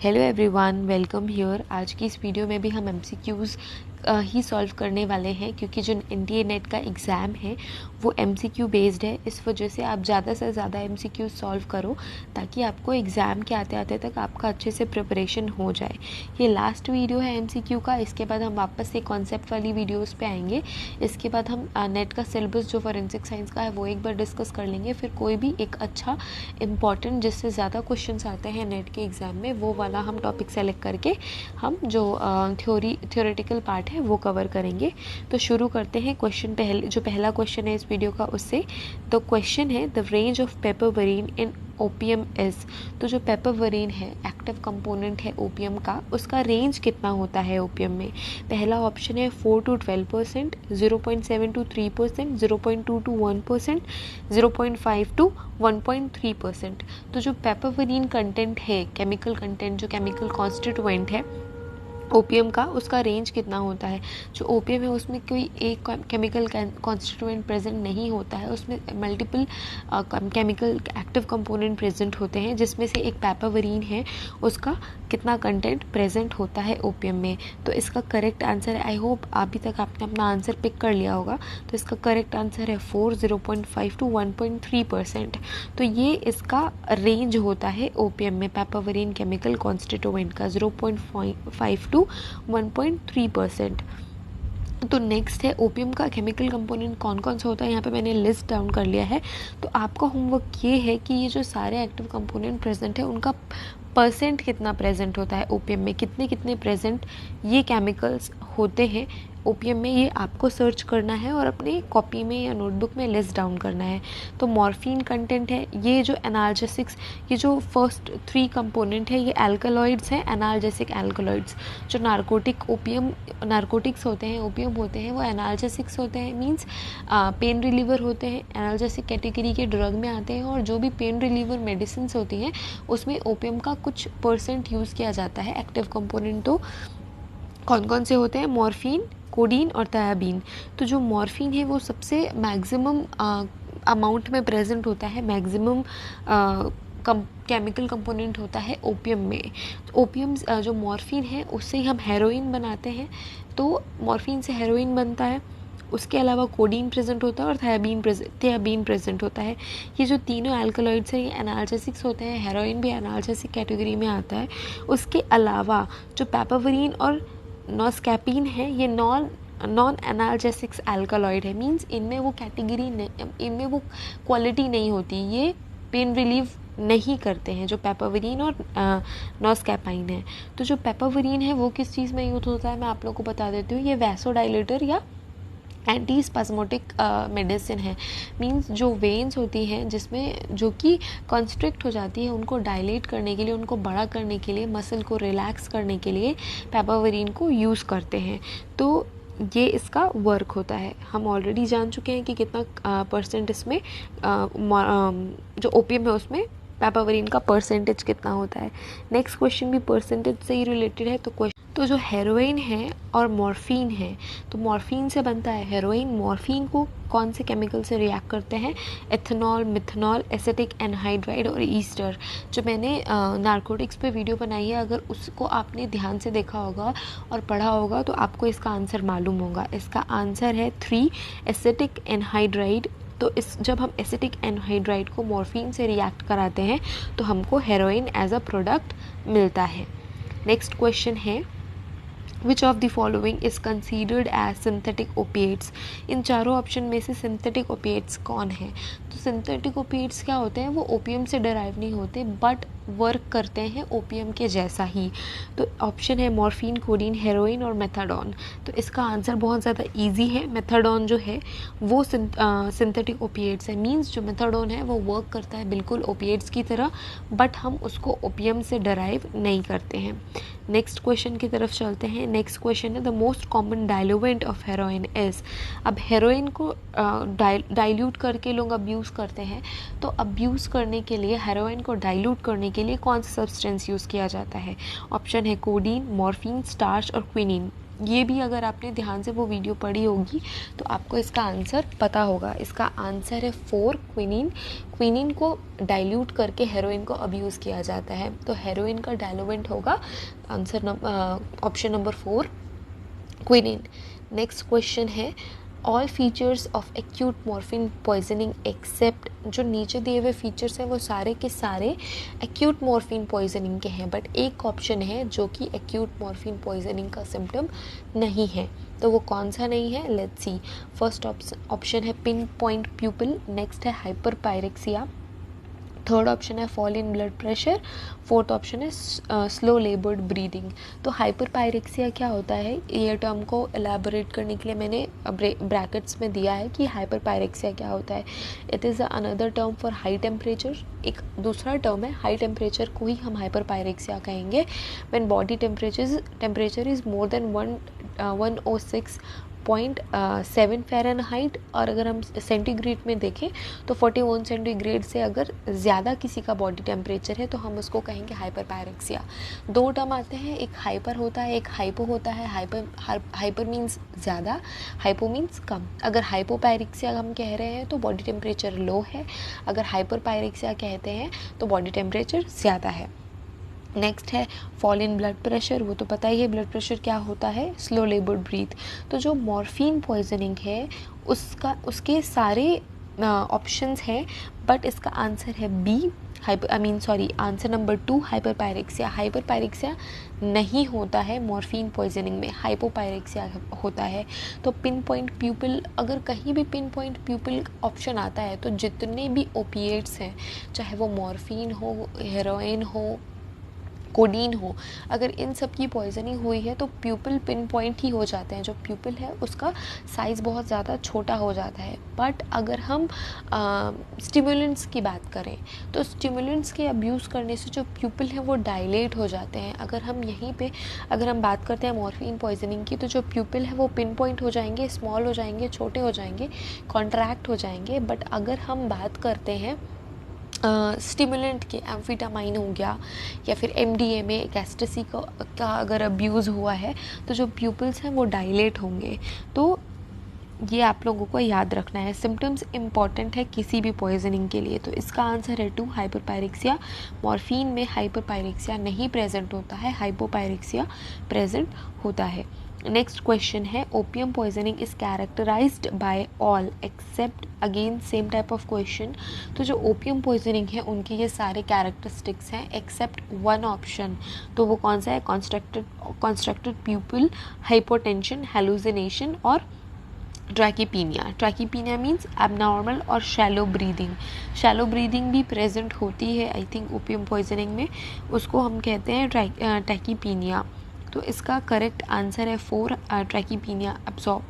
Hello everyone, welcome here. आज की इस वीडियो में भी हम एमसीक्यूज़ ही सॉल्व करने वाले हैं, क्योंकि जो एनडीए नेट का एग्ज़ाम है वो एमसीक्यू बेस्ड है। इस वजह से आप ज़्यादा से ज़्यादा एमसीक्यू सॉल्व करो ताकि आपको एग्ज़ाम के आते आते तक आपका अच्छे से प्रिपरेशन हो जाए। ये लास्ट वीडियो है एमसीक्यू का। इसके बाद हम वापस से कॉन्सेप्ट वाली वीडियोज़ पे आएंगे। इसके बाद हम नेट का सिलेबस जो फॉरेंसिक साइंस का है वो एक बार डिस्कस कर लेंगे। फिर कोई भी एक अच्छा इम्पॉर्टेंट जिससे ज़्यादा क्वेश्चन आते हैं नेट के एग्ज़ाम में वो वाला हम टॉपिक सेलेक्ट करके हम जो थ्योरेटिकल पार्ट है वो कवर करेंगे। तो शुरू करते हैं। जो पहला क्वेश्चन है इस वीडियो का उससे। तो क्वेश्चन है the range of papaverine in opium is. तो जो पेपरवरीन है एक्टिव कंपोनेंट है ओपियम का, उसका रेंज कितना होता है ओपियम में। पहला ऑप्शन है 4 to 12%, 0.7 to 3%, 0.2 to 1%, 0.5 to 1.3%। तो जो पेपरवरीन कंटेंट है, केमिकल कंटेंट, जो केमिकल कॉन्स्टिट्यूएंट है ओपियम का, उसका रेंज कितना होता है। जो ओपियम है उसमें कोई एक केमिकल कॉन्स्टिट्यूएंट प्रेजेंट नहीं होता है, उसमें multiple chemical active component present होते हैं, जिसमें से एक पेपरवरीन है, उसका कितना कंटेंट प्रेजेंट होता है ओपियम में। तो इसका करेक्ट आंसर है, आई होप अभी तक आपने अपना आंसर पिक कर लिया होगा। तो इसका करेक्ट आंसर है 4, 0.5 to 1.3%। तो ये इसका रेंज होता है ओपियम में पेपरवरीन केमिकल कॉन्स्टिट्यूएंट का, 0.5 to 1.3%। तो नेक्स्ट है ओपियम का केमिकल कंपोनेंट कौन कौन सा होता है। यहाँ पे मैंने लिस्ट डाउन कर लिया है। तो आपका होमवर्क ये है कि ये जो सारे एक्टिव कंपोनेंट प्रेजेंट है उनका परसेंट कितना प्रेजेंट होता है ओपियम में, कितने कितने प्रेजेंट ये केमिकल्स होते हैं ओपियम में, ये आपको सर्च करना है और अपनी कॉपी में या नोटबुक में लिस्ट डाउन करना है। तो मॉर्फिन कंटेंट है, ये जो एनाल्जेसिक्स, ये जो फर्स्ट 3 कंपोनेंट है ये एल्कलॉइड्स हैं, एनाल्जेसिक एल्कलॉइड्स। जो नारकोटिक्स होते हैं, ओपियम होते हैं, वो एनाल्जेसिक्स होते हैं, मींस पेन रिलीवर होते हैं, एनाल्जेसिक कैटेगरी के ड्रग में आते हैं। और जो भी पेन रिलीवर मेडिसिन होती हैं उसमें ओपियम का कुछ परसेंट यूज़ किया जाता है एक्टिव कंपोनेंट। तो कौन कौन से होते हैं, मॉर्फिन, कोडीन और थायाबीन। तो जो मॉर्फिन है वो सबसे मैक्सिमम अमाउंट में प्रेजेंट होता है, मैक्सिमम केमिकल कंपोनेंट होता है ओपियम में। तो ओपियम जो मॉर्फिन है उससे हम हेरोइन बनाते हैं, तो मॉर्फिन से हेरोइन बनता है। उसके अलावा कोडीन प्रेजेंट होता है और थियाबीन प्रेजेंट होता है। ये जो तीनों एल्कलॉइड्स हैं ये एनाल्जेसिक्स होते हैं, हेरोइन भी एनाल्जेसिक कैटेगरी में आता है। उसके अलावा जो पेपरवरीन और नॉस्कैपिन है ये नॉन एनाल्जेसिक्स एल्कलॉइड है, मींस इनमें वो कैटेगरी नहीं, इनमें वो क्वालिटी नहीं होती, ये पेन रिलीव नहीं करते हैं जो पेपरवरीन और नॉस्कैपाइन है। तो जो पेपरवरीन है वो किस चीज़ में यूज होता है मैं आप लोगों को बता देती हूँ। ये वैसोडाइलेटर या एंटी स्पास्मोटिक मेडिसिन है, मींस जो वेन्स होती हैं जिसमें जो कि कॉन्स्ट्रिक्ट हो जाती है, उनको डायलेट करने के लिए, उनको बड़ा करने के लिए, मसल को रिलैक्स करने के लिए पेपरवरीन को यूज़ करते हैं। तो ये इसका वर्क होता है। हम ऑलरेडी जान चुके हैं कि कितना परसेंट इसमें जो ओपियम है उसमें पेपरवरीन का परसेंटेज कितना होता है। नेक्स्ट क्वेश्चन भी परसेंटेज से ही रिलेटेड है। तो जो हेरोइन है और मॉर्फिन है, तो मॉर्फिन से बनता है हेरोइन। मॉर्फिन को कौन से केमिकल से रिएक्ट करते हैं, एथेनॉल, मिथेनॉल, एसिटिक एनहाइड्राइड और ईस्टर। जो मैंने नारकोटिक्स पे वीडियो बनाई है, अगर उसको आपने ध्यान से देखा होगा और पढ़ा होगा तो आपको इसका आंसर मालूम होगा। इसका आंसर है 3 एसिटिक एनहाइड्राइड। तो जब हम एसिटिक एनहाइड्राइड को मॉर्फिन से रिएक्ट कराते हैं तो हमको हेरोइन एज अ प्रोडक्ट मिलता है। नेक्स्ट क्वेश्चन है which of the following is considered as synthetic opiates. इन चारों ऑप्शन में से सिंथेटिक ओपिएट्स कौन है। तो सिंथेटिक ओपिएट्स क्या होते हैं, वो ओपियम से डराइव नहीं होते बट वर्क करते हैं ओपियम के जैसा ही। तो ऑप्शन है मॉर्फिन, कोडीन, हेरोइन और मेथाडोन। तो इसका आंसर बहुत ज़्यादा इजी है। मेथाडोन जो है वो सिंथेटिक ओपिएट्स है, मींस जो मेथाडोन है वो वर्क करता है बिल्कुल ओपिएट्स की तरह, बट हम उसको ओपियम से डराइव नहीं करते हैं। नेक्स्ट क्वेश्चन की तरफ चलते हैं। नेक्स्ट क्वेश्चन है the most common diluent of heroin is. अब हेरोइन को डाइल्यूट करके लोग अब्यूज़ करते हैं, तो अब्यूज़ करने के लिए, हेरोइन को डाइल्यूट करने के लिए कौन सा सब्सटेंस यूज़ किया जाता है। ऑप्शन है कोडीन, मॉर्फिन, स्टार्च और क्विनीन। ये भी अगर आपने ध्यान से वो वीडियो पढ़ी होगी तो आपको इसका आंसर पता होगा। इसका आंसर है 4 क्विनीन। क्विनीन को डाइल्यूट करके हेरोइन को अब्यूज़ किया जाता है, तो हेरोइन का डायलुवेंट होगा answer option number 4 quinine. Next question है all features of acute morphine poisoning except, जो नीचे दिए हुए फीचर्स हैं वो सारे के सारे एक्यूट मॉर्फिन पॉइजनिंग के हैं, बट एक ऑप्शन है जो कि एक्यूट मॉर्फिन पॉइजनिंग का सिम्टम नहीं है, तो वो कौन सा नहीं है, लेट्स सी। फर्स्ट ऑप्शन है पिन पॉइंट प्यूपिल, नेक्स्ट है हाइपर पायरेक्सिया, थर्ड ऑप्शन है fall in blood pressure, fourth option है स्लो लेबर्ड ब्रीदिंग। तो हाइपर पायरेक्सिया क्या होता है, ये टर्म को एलैबोरेट करने के लिए मैंने ब्रैकेट्स में दिया है कि हाइपर पायरेक्सिया क्या होता है। It is another term for high temperature, एक दूसरा टर्म है हाई टेम्परेचर को ही हम हाइपर पायरेक्सिया कहेंगे when body temperature is more than 106.7 Fahrenheit, और अगर हम सेंटीग्रेड में देखें तो 41 सेंटीग्रेड से अगर ज़्यादा किसी का बॉडी टेम्परेचर है तो हम उसको कहेंगे हाइपर पायरेक्सिया। दो टर्म आते हैं, एक हाइपर होता है, एक हाइपो होता है। हाइपर मीन्स ज़्यादा, हाइपो मीन्स कम। अगर हाइपो पायरेक्सिया हम कह रहे हैं तो बॉडी टेम्परेचर लो है, अगर हाइपर पायरेक्सिया कहते हैं तो बॉडी टेम्परेचर ज़्यादा है। नेक्स्ट है फॉल इन ब्लड प्रेशर, वो तो पता ही है ब्लड प्रेशर क्या होता है, स्लो लेबर्ड ब्रीथ। तो जो मॉर्फिन पॉइजनिंग है उसके सारे ऑप्शंस हैं, बट इसका आंसर है B, answer number 2 hyperpyrexia. Hyperpyrexia नहीं होता है मॉर्फिन पॉइजनिंग में, हाइपोपायरेक्सिया होता है। तो पिन पॉइंट प्यूपिल, अगर कहीं भी पिन पॉइंट प्यूपिल ऑप्शन आता है तो जितने भी ओपिएट्स हैं, चाहे वो मॉर्फिन हो, हेरोइन हो, कोडीन हो, अगर इन सब की पॉइजनिंग हुई है तो प्यूपिल पिन पॉइंट ही हो जाते हैं। जो प्यूपिल है उसका साइज़ बहुत ज़्यादा छोटा हो जाता है। बट अगर हम स्टिमुलेंट्स की बात करें तो स्टिमुलेंट्स के अब्यूज़ करने से जो प्यूपिल है वो डायलेट हो जाते हैं। अगर हम बात करते हैं मॉर्फिन पॉइजनिंग की, तो जो प्यूपिल है वो पिन पॉइंट हो जाएंगे, स्मॉल हो जाएंगे, छोटे हो जाएंगे, कॉन्ट्रैक्ट हो जाएंगे। बट अगर हम बात करते हैं स्टिमुलेंट के, एम्फीटामाइन हो गया या फिर MDMA, एकेस्टेसी का अगर अब्यूज़ हुआ है तो जो प्यूपिल्स हैं वो डायलेट होंगे। तो ये आप लोगों को याद रखना है, सिम्टम्स इम्पॉर्टेंट है किसी भी पॉइजनिंग के लिए। तो इसका आंसर है 2 हाइपरपायरेक्सिया। मॉर्फिन में हाइपरपायरेक्सिया नहीं प्रेजेंट होता है, हाइपोपायरेक्सिया प्रेजेंट होता है। नेक्स्ट क्वेश्चन है opium poisoning is characterized by all except, again same type of question. तो जो ओपियम पॉइजनिंग है उनके ये सारे कैरेक्टरिस्टिक्स हैं एक्सेप्ट वन ऑप्शन, तो वो कौन सा है, कॉन्स्ट्रक्टेड प्यूपिल, हाइपोटेंशन, हेलुसिनेशन और ट्रैकीपीनिया। ट्रैकीपीनिया मीन्स एबनॉर्मल और शैलो ब्रीदिंग। शैलो ब्रीदिंग भी प्रेजेंट होती है आई थिंक ओपियम पॉइजनिंग में, उसको हम कहते हैं ट्रैकीपीनिया। तो इसका करेक्ट आंसर है 4 ट्रैकीपीनिया एब्जॉर्ब।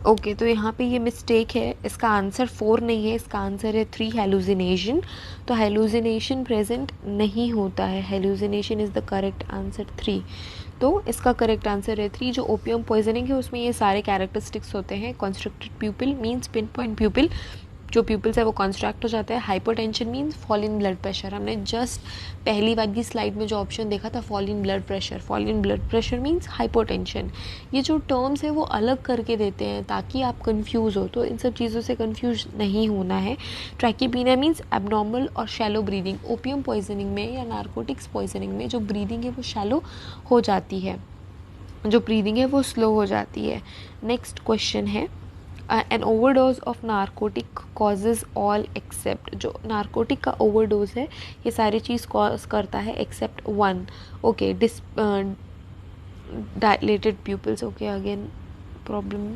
ओके, तो यहाँ पे ये मिस्टेक है, इसका आंसर 4 नहीं है, इसका आंसर है 3 हेलुसिनेशन। तो हेलुसिनेशन प्रेजेंट नहीं होता है, hallucination is the correct answer 3। तो इसका करेक्ट आंसर है 3। जो ओपियम पॉइजनिंग है उसमें ये सारे कैरेक्टरिस्टिक्स होते हैं। Constricted pupil means pin point pupil, जो प्यूपिल्स है वो कॉन्स्ट्रैक्ट हो जाता है। Hypertension means fall in blood pressure, हमने जस्ट पहली वाली स्लाइड में जो ऑप्शन देखा था fall in blood pressure, fall in blood pressure means hypotension. ये जो टर्म्स है वो अलग करके देते हैं ताकि आप कंफ्यूज हो, तो इन सब चीज़ों से कंफ्यूज नहीं होना है। ट्रैकीपीनिया मीन्स एबनॉर्मल और शैलो ब्रीदिंग। ओपियम पॉइजनिंग में या नारकोटिक्स पॉइजनिंग में जो ब्रीदिंग है वो शैलो हो जाती है, जो ब्रीदिंग है वो स्लो हो जाती है। नेक्स्ट क्वेश्चन है an overdose of narcotic causes all except, जो नारकोटिक का ओवरडोज है ये सारी चीज़ कॉज करता है except 1। Okay, dilated pupils, okay again problem.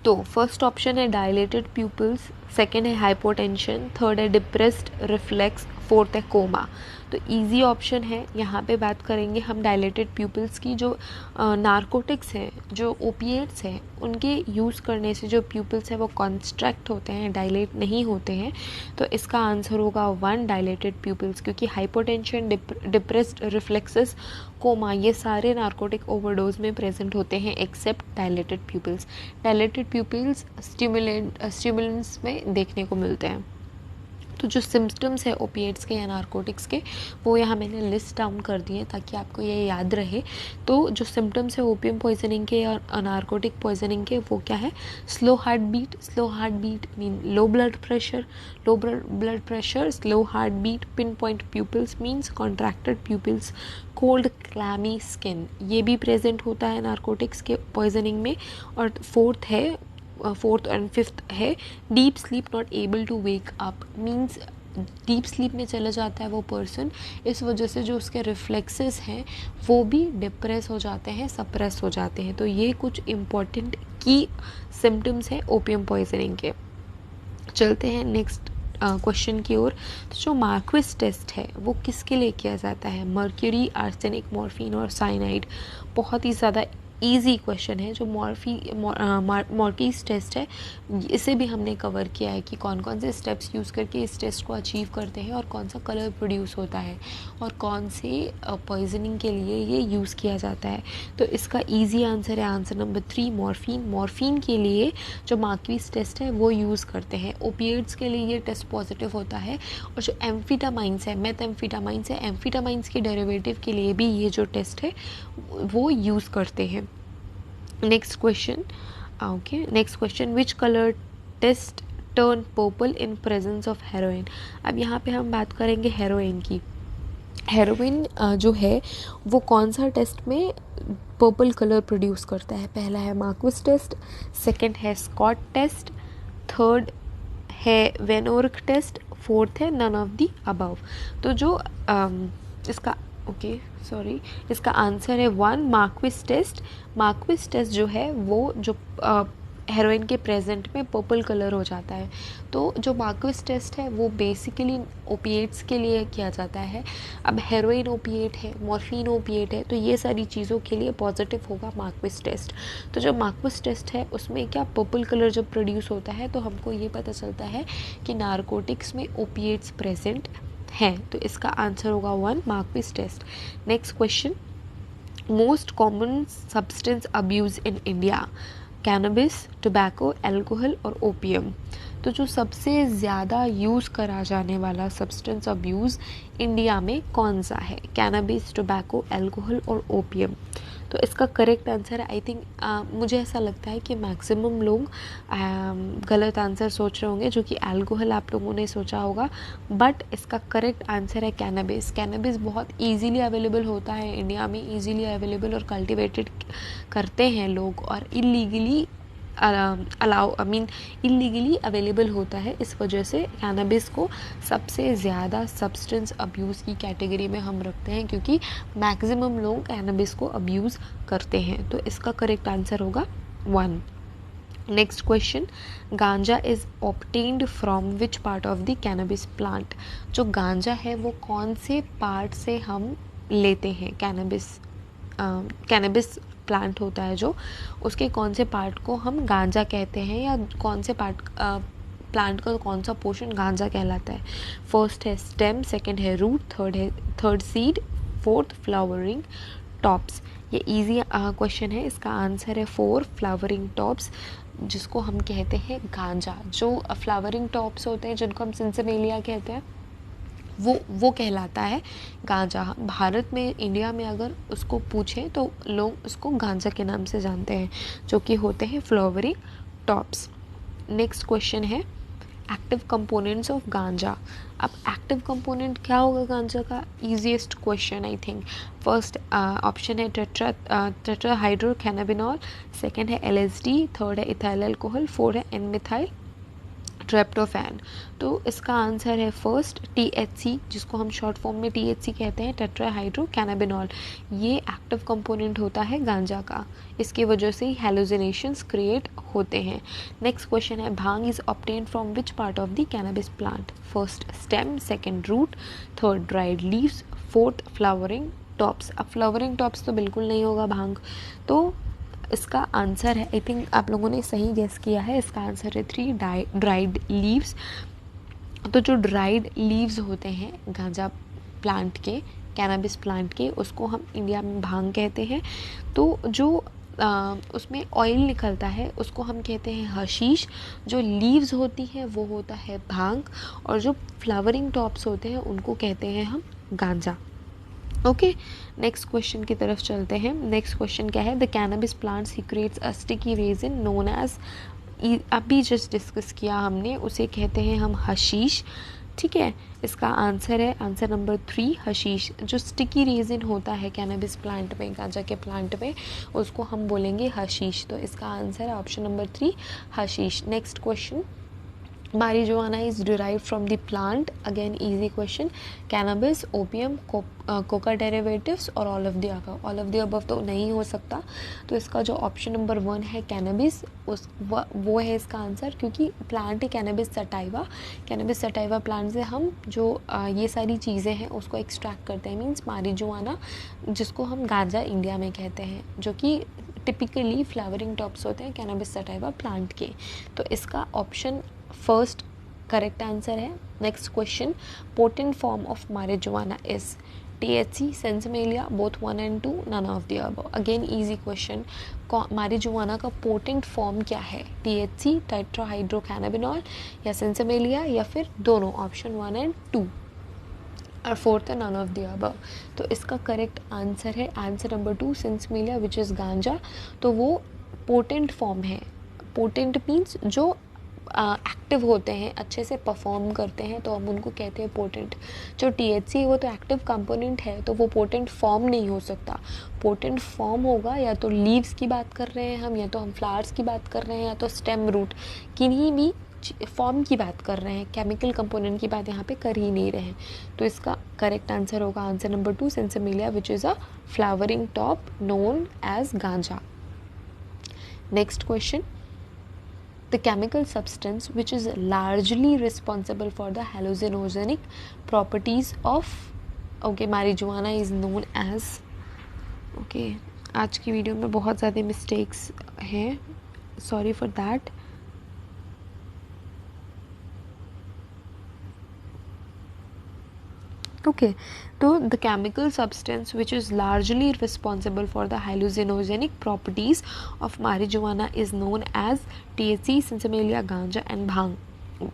तो फर्स्ट ऑप्शन है डायलेटेड प्यूपिल्स, सेकेंड है हाइपोटेंशन, थर्ड है डिप्रेस्ड रिफ्लेक्स, फोर्थ है कोमा। तो इजी ऑप्शन है, यहाँ पे बात करेंगे हम डायलेटेड प्यूपिल्स की। जो नारकोटिक्स हैं, जो ओपिएट्स हैं, उनके यूज़ करने से जो प्यूपिल्स हैं वो कॉन्स्ट्रैक्ट होते हैं, डायलेट नहीं होते हैं। तो इसका आंसर होगा 1 डायलेटेड प्यूपिल्स, क्योंकि हाइपोटेंशन, डिप्रेस्ड रिफ्लेक्सेस, कोमा ये सारे नारकोटिक ओवरडोज में प्रेजेंट होते हैं except dilated pupils. Dilated pupils stimulants में देखने को मिलते हैं। तो जो सिम्टम्स है ओपिएट्स के या नारकोटिक्स के वो यहाँ मैंने लिस्ट डाउन कर दिए ताकि आपको ये याद रहे। तो जो सिम्टम्स है ओपियम पॉइजनिंग के या नारकोटिक पॉइजनिंग के वो क्या है? Slow heart beat mean low blood pressure, slow heart beat, pin point pupils means contracted pupils, cold clammy skin, ये भी प्रेजेंट होता है नारकोटिक्स के पॉइजनिंग में। और फोर्थ एंड फिफ्थ है deep sleep, not able to wake up means deep sleep में चला जाता है वो पर्सन, इस वजह से जो उसके रिफ्लेक्सेस हैं वो भी डिप्रेस हो जाते हैं, सप्रेस हो जाते हैं। तो ये कुछ इम्पॉर्टेंट की सिम्टम्स हैं ओपियम पॉइजनिंग के। चलते हैं नेक्स्ट क्वेश्चन की ओर। तो जो मार्क्विस टेस्ट है वो किसके लिए किया जाता है? मर्क्यूरी, आर्सेनिक, मॉर्फिन और साइनाइड। बहुत ही ज़्यादा इजी क्वेश्चन है। जो मॉर्कीज टेस्ट है इसे भी हमने कवर किया है कि कौन कौन से स्टेप्स यूज़ करके इस टेस्ट को अचीव करते हैं और कौन सा कलर प्रोड्यूस होता है और कौन से पॉइजनिंग के लिए ये यूज़ किया जाता है। तो इसका इजी आंसर है आंसर नंबर 3 मॉर्फिन के लिए जो मार्क्विस टेस्ट है वो यूज़ करते हैं। ओपिएट्स के लिए ये टेस्ट पॉजिटिव होता है। और जो एम्फीटामाइंस है, मेथएम्फीटामाइंस है, एम्फीटामाइंस के डेरिवेटिव के लिए भी ये जो टेस्ट है वो यूज़ करते हैं। Next question which colour test turn purple in presence of heroin. अब यहाँ पे हम बात करेंगे हेरोइन की। हेरोइन जो है वो कौन सा टेस्ट में पर्पल कलर प्रोड्यूस करता है? पहला है मार्क्विस टेस्ट, सेकंड है स्कॉट टेस्ट, थर्ड है वेन-ओर्क टेस्ट, फोर्थ है नन ऑफ द अबव। तो जो इसका आंसर है 1 मार्क्विस टेस्ट जो है वो जो हेरोइन के प्रेजेंट में पर्पल कलर हो जाता है। तो जो मार्क्विस टेस्ट है वो बेसिकली ओपिएट्स के लिए किया जाता है। अब हेरोइन ओपिएट है, मॉर्फिन ओपिएट है, तो ये सारी चीज़ों के लिए पॉजिटिव होगा मार्क्विस टेस्ट। तो जो मार्क्विस टेस्ट है उसमें क्या पर्पल कलर जब प्रोड्यूस होता है तो हमको ये पता चलता है कि नारकोटिक्स में ओपिएट्स प्रेजेंट हैं। तो इसका आंसर होगा 1 Marquis test. Next question, most common substance abuse in India? Cannabis, tobacco, alcohol और ओपियम। तो जो सबसे ज़्यादा यूज़ करा जाने वाला सब्सटेंस अब्यूज़ इंडिया में कौन सा है? कैनबिस, टोबैको, अल्कोहल और ओपियम। तो इसका करेक्ट आंसर है आई थिंक मुझे ऐसा लगता है कि मैक्सिमम लोग गलत आंसर सोच रहे होंगे, जो कि अल्कोहल आप लोगों ने सोचा होगा, बट इसका करेक्ट आंसर है कैनबिस। कैनबिस बहुत इजीली अवेलेबल होता है इंडिया में, इजीली अवेलेबल और कल्टिवेटेड करते हैं लोग, और इलीगली इलीगली अवेलेबल होता है। इस वजह से कैनबिस को सबसे ज़्यादा सब्सटेंस अब्यूज़ की कैटेगरी में हम रखते हैं, क्योंकि मैक्सिमम लोग कैनबिस को अब्यूज़ करते हैं। तो इसका करेक्ट आंसर होगा 1। नेक्स्ट क्वेश्चन, गांजा is obtained from which part of the cannabis plant? जो गांजा है वो कौन से पार्ट से हम लेते हैं? कैनबिस प्लांट होता है जो, उसके कौन से पार्ट को हम गांजा कहते हैं, या कौन से पार्ट प्लांट का कौन सा पोर्शन गांजा कहलाता है? फर्स्ट है स्टेम, सेकंड है root, third seed, fourth flowering tops. ये इजी क्वेश्चन है। इसका आंसर है 4 फ्लावरिंग टॉप्स, जिसको हम कहते हैं गांजा। जो फ्लावरिंग टॉप्स होते हैं जिनको हम सिंसेमेलिया कहते हैं वो कहलाता है गांजा। भारत में, इंडिया में अगर उसको पूछें तो लोग उसको गांजा के नाम से जानते हैं, जो कि होते हैं फ्लावरिंग टॉप्स। नेक्स्ट क्वेश्चन है एक्टिव कंपोनेंट्स ऑफ गांजा। अब एक्टिव कंपोनेंट क्या होगा गांजा का? Easiest question I think. First option है टेट्राहाइड्रोकैनाबिनॉल, सेकंड है LSD, थर्ड है इथाइल अल्कोहल, फोर्थ है N-मिथाइल ट्रिप्टोफैन। तो इसका आंसर है फर्स्ट THC, जिसको हम शॉर्ट फॉर्म में THC कहते हैं, टेट्राहाइड्रोकैनाबिनॉल। ये एक्टिव कंपोनेंट होता है गांजा का, इसकी वजह से ही हैलुसिनेशंस क्रिएट होते हैं। नेक्स्ट क्वेश्चन है bhang is obtained from which part of the cannabis plant? First stem, second root, third dried leaves, fourth flowering tops. अब फ्लावरिंग टॉप्स तो बिल्कुल नहीं होगा भांग, तो इसका आंसर है, आई थिंक आप लोगों ने सही गेस किया है, इसका आंसर है 3 ड्राइड लीव्स। तो जो ड्राइड लीव्स होते हैं गांजा प्लांट के, कैनबिस प्लांट के, उसको हम इंडिया में भांग कहते हैं। तो जो उसमें ऑयल निकलता है उसको हम कहते हैं हशीश, जो लीव्स होती हैं वो होता है भांग, और जो फ्लावरिंग टॉप्स होते हैं उनको कहते हैं हम गांजा। ओके, नेक्स्ट क्वेश्चन की तरफ चलते हैं। नेक्स्ट क्वेश्चन क्या है? The cannabis plant secrets a sticky resin known as, अभी जस्ट डिस्कस किया हमने, उसे कहते हैं हम हशीश। ठीक है, इसका आंसर है आंसर नंबर 3 हशीश। जो स्टिकी रेजिन होता है कैनबिस प्लांट में, गांजा के प्लांट में, उसको हम बोलेंगे हशीश। तो इसका आंसर है option number 3 hashish. Next question, marijuana is derived from the plant, again easy question, cannabis, opium, coca derivatives और all of the above। all of the above तो नहीं हो सकता, तो इसका जो ऑप्शन नंबर 1 है कैनबिस, वो है इसका आंसर, क्योंकि प्लांट है cannabis sativa. Cannabis sativa plant से हम जो ये सारी चीज़ें हैं उसको एक्सट्रैक्ट करते हैं, मीन्स marijuana, जिसको हम गांजा इंडिया में कहते हैं, जो कि टिपिकली फ्लावरिंग टॉप्स होते हैं कैनबिस सटाइवा प्लांट के। तो इसका ऑप्शन फर्स्ट करेक्ट आंसर है। Next question, potent form of marijuana is THC, sinsemilla, both 1 and 2, none of the above. Again easy question, marijuana का पोटेंट फॉर्म क्या है? THC, tetrahydrocannabinol, या सेंसिमेलिया, या फिर दोनों, ऑप्शन 1 and 2, और फोर्थ है नन ऑफ द अबव। तो इसका करेक्ट आंसर है answer number 2 sinsemilla, which is गांजा। तो वो पोटेंट फॉर्म है। पोटेंट मीन्स जो एक्टिव होते हैं, अच्छे से परफॉर्म करते हैं, तो हम उनको कहते हैं पोटेंट। जो THC है वो तो एक्टिव कंपोनेंट है, तो वो पोटेंट फॉर्म नहीं हो सकता। पोटेंट फॉर्म होगा या तो लीव्स की बात कर रहे हैं हम, या तो हम फ्लावर्स की बात कर रहे हैं, या तो स्टेम रूट, किन्हीं भी फॉर्म की बात कर रहे हैं, केमिकल कंपोनेंट की बात यहाँ पे कर ही नहीं रहे हैं। तो इसका करेक्ट आंसर होगा answer number 2 sinsemilla, which is a flowering top known as ganja. Next question, the chemical substance which is largely responsible for the hallucinogenic properties of marijuana is known as, आज की वीडियो में बहुत ज़्यादा mistakes हैं, sorry for that. तो the chemical substance which is largely responsible for the hallucinogenic properties of marijuana is known as THC, sinsemilla, ganja and bhang.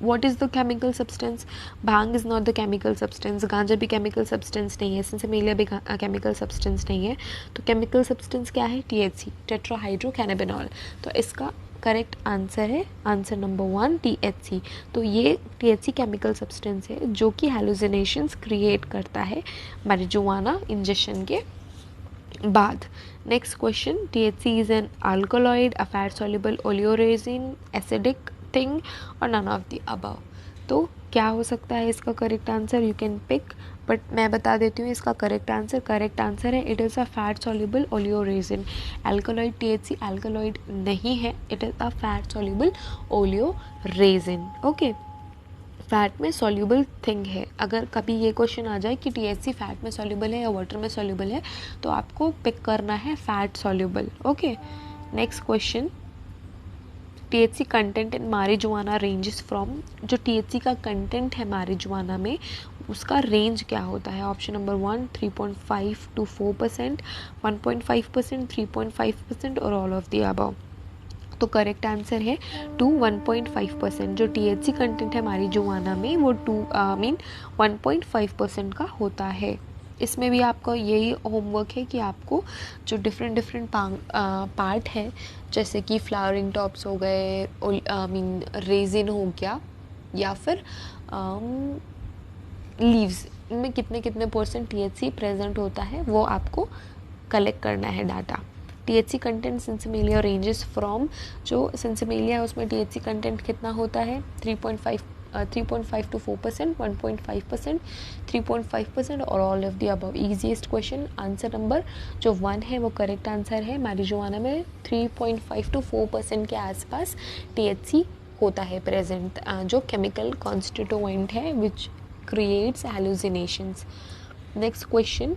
What is the chemical substance? Bhang is not the chemical substance, ganja भी chemical substance नहीं है, sinsemilla भी chemical substance नहीं है। तो chemical substance क्या है? THC, tetrahydrocannabinol। तो इसका करेक्ट आंसर है आंसर नंबर 1 THC। तो ये THC केमिकल सब्सटेंस है जो कि हेलुसिनेशंस क्रिएट करता है marijuana इंजेक्शन के बाद। Next question, THC is an alkaloid, a fat soluble oleoresin, acidic thing, और नन ऑफ द अबव। तो क्या हो सकता है इसका correct answer? You can pick, but मैं बता देती हूँ इसका करेक्ट आंसर है it is a fat soluble oleoresin. Alkaloid THC alkaloid नहीं है, it is a fat soluble oleoresin. Okay, fat में सॉल्युबल थिंग है। अगर कभी ये क्वेश्चन आ जाए कि THC फैट में सॉल्युबल है या वाटर में सॉल्युबल है, तो आपको पिक करना है fat soluble. Okay, next question, THC content in marijuana ranges from, जो THC का कंटेंट है marijuana में उसका रेंज क्या होता है? ऑप्शन नंबर 1 3.5 to 4%, 1.5%, 3.5% और ऑल ऑफ द अबव। तो करेक्ट आंसर है 1.5%। जो THC कंटेंट है marijuana में वो 1.5% का होता है। इसमें भी आपका यही होमवर्क है कि आपको जो डिफरेंट पार्ट है, जैसे कि फ्लावरिंग टॉप्स हो गए, रेजिन हो गया, या फिर लीव्स, इनमें कितने % THC प्रेजेंट होता है वो आपको कलेक्ट करना है data. THC content sinsemilla ranges from, जो सिंसेमेलिया है उसमें THC कंटेंट कितना होता है? 3.5 to 4%, 1.5%, 3.5% और all of the above. Easiest question, answer number जो 1 है वो करेक्ट आंसर है। marijuana में 3.5 to 4% के आसपास THC होता है प्रेजेंट, जो केमिकल कॉन्स्टिट्यूएंट है विच creates hallucinations. Next question,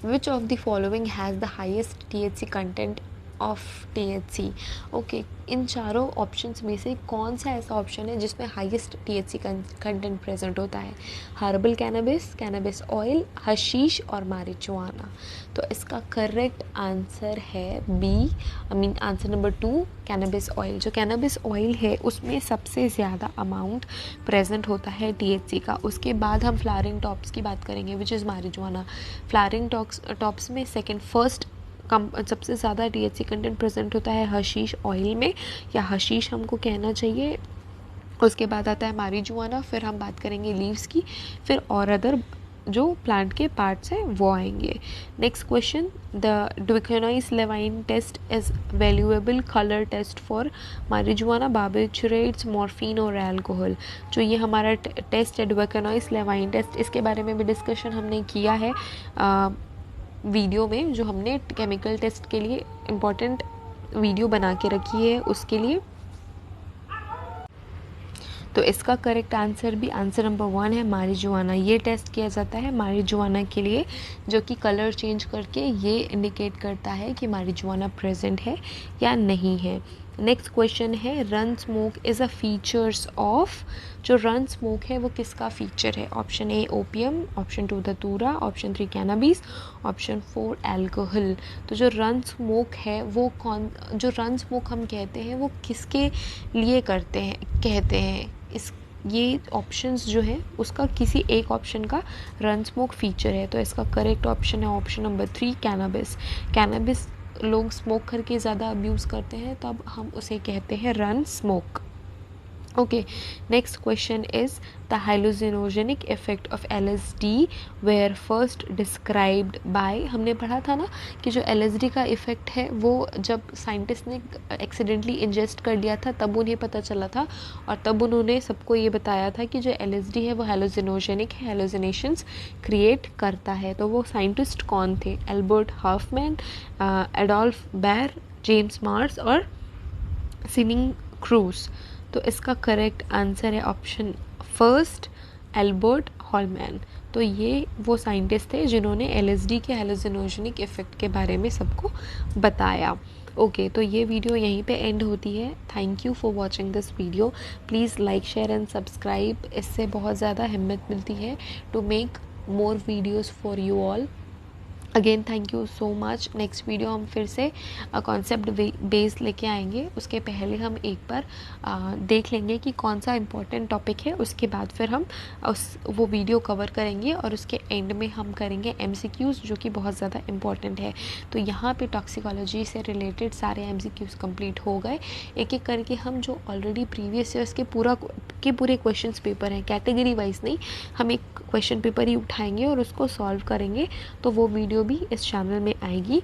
which of the following has the highest THC content of THC। Okay, इन चारों ऑप्शंस में से कौन सा ऐसा ऑप्शन है जिसमें हाईएस्ट THC कंटेंट प्रेजेंट होता है? Herbal cannabis, cannabis oil, hashish और marijuana। तो इसका करेक्ट आंसर है B, answer number 2, cannabis oil. जो कैनबिस ऑयल है उसमें सबसे ज़्यादा अमाउंट प्रेजेंट होता है THC का। उसके बाद हम फ्लावरिंग टॉप्स की बात करेंगे which is marijuana। Flowering tops में फर्स्ट सबसे ज़्यादा THC कंटेंट प्रेजेंट होता है हशीश ऑयल में, या हशीश हमको कहना चाहिए। उसके बाद आता है marijuana, फिर हम बात करेंगे लीव्स की, फिर और अदर जो प्लांट के पार्ट्स हैं वो आएंगे। Next question, the Duquenois Levine test is valuable colour test for marijuana, barbiturates, morphine और अल्कोहल। जो ये हमारा टेस्ट है डुइकोनाइज लेवाइन टेस्ट, इसके बारे में भी डिस्कशन हमने किया है वीडियो में, जो हमने केमिकल टेस्ट के लिए इम्पॉर्टेंट वीडियो बना के रखी है उसके लिए। तो इसका करेक्ट आंसर भी आंसर नंबर 1 है marijuana। ये टेस्ट किया जाता है marijuana के लिए, जो कि कलर चेंज करके ये इंडिकेट करता है कि marijuana प्रेजेंट है या नहीं है। नेक्स्ट क्वेश्चन है, run smoke is a features of. जो रन स्मोक है वो किसका फीचर है? ऑप्शन ए ओपियम, ऑप्शन 2 धतूरा, ऑप्शन 3 कैनबिस, ऑप्शन 4 अल्कोहल। तो जो रन स्मोक है वो जो रन स्मोक हम कहते हैं वो किसके लिए कहते हैं ये ऑप्शंस जो है उसका किसी एक ऑप्शन का रन स्मोक फीचर है। तो इसका करेक्ट ऑप्शन है ऑप्शन नंबर 3 कैनबिस। कैनबिस लोग स्मोक करके ज़्यादा अब्यूज़ करते हैं तब हम उसे कहते हैं run smoke. Okay, next question is the hallucinogenic effect of LSD where first described by. हमने पढ़ा था ना कि जो LSD का इफ़ेक्ट है वो जब साइंटिस्ट ने एक्सीडेंटली इंजेस्ट कर लिया था तब उन्हें पता चला था, और तब उन्होंने सबको ये बताया था कि जो LSD है वो हाइलोजिनोजेनिक है, हाइलोजिनेशंस क्रिएट करता है। तो वो साइंटिस्ट कौन थे? एल्बर्ट हॉफमैन, एडोल्फ बैर, जेम्स मार्स और सिनिंग क्रूज। तो इसका करेक्ट आंसर है ऑप्शन फर्स्ट एल्बर्ट हॉफमैन। तो ये वो साइंटिस्ट थे जिन्होंने LSD के हाइलोजिनोजेनिक इफ़ेक्ट के बारे में सबको बताया। ओके, तो ये वीडियो यहीं पे एंड होती है। Thank you for watching this video. Please like share and subscribe. इससे बहुत ज़्यादा हिम्मत मिलती है to make more videos for you all. Again thank you so much. Next video हम फिर से कॉन्सेप्ट बेस लेके आएंगे। उसके पहले हम एक बार देख लेंगे कि कौन सा इम्पोर्टेंट टॉपिक है, उसके बाद फिर हम वो वीडियो कवर करेंगे और उसके एंड में हम करेंगे MCQs जो कि बहुत ज़्यादा इम्पॉर्टेंट है। तो यहाँ पे टॉक्सिकोलॉजी से रिलेटेड सारे MCQs कंप्लीट हो गए। एक एक करके हम जो ऑलरेडी प्रीवियस ईयर्स के पूरे क्वेश्चंस पेपर हैं, कैटेगरी वाइज नहीं, हम एक क्वेश्चन पेपर ही उठाएंगे और उसको सॉल्व करेंगे। तो वो वीडियो भी इस चैनल में आएगी।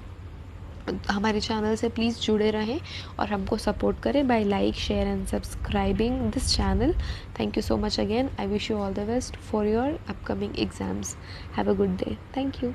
हमारे चैनल से प्लीज़ जुड़े रहें और हमको सपोर्ट करें by like share and subscribing this channel. Thank you so much again. I wish you all the best for your upcoming exams. Have a good day. Thank you.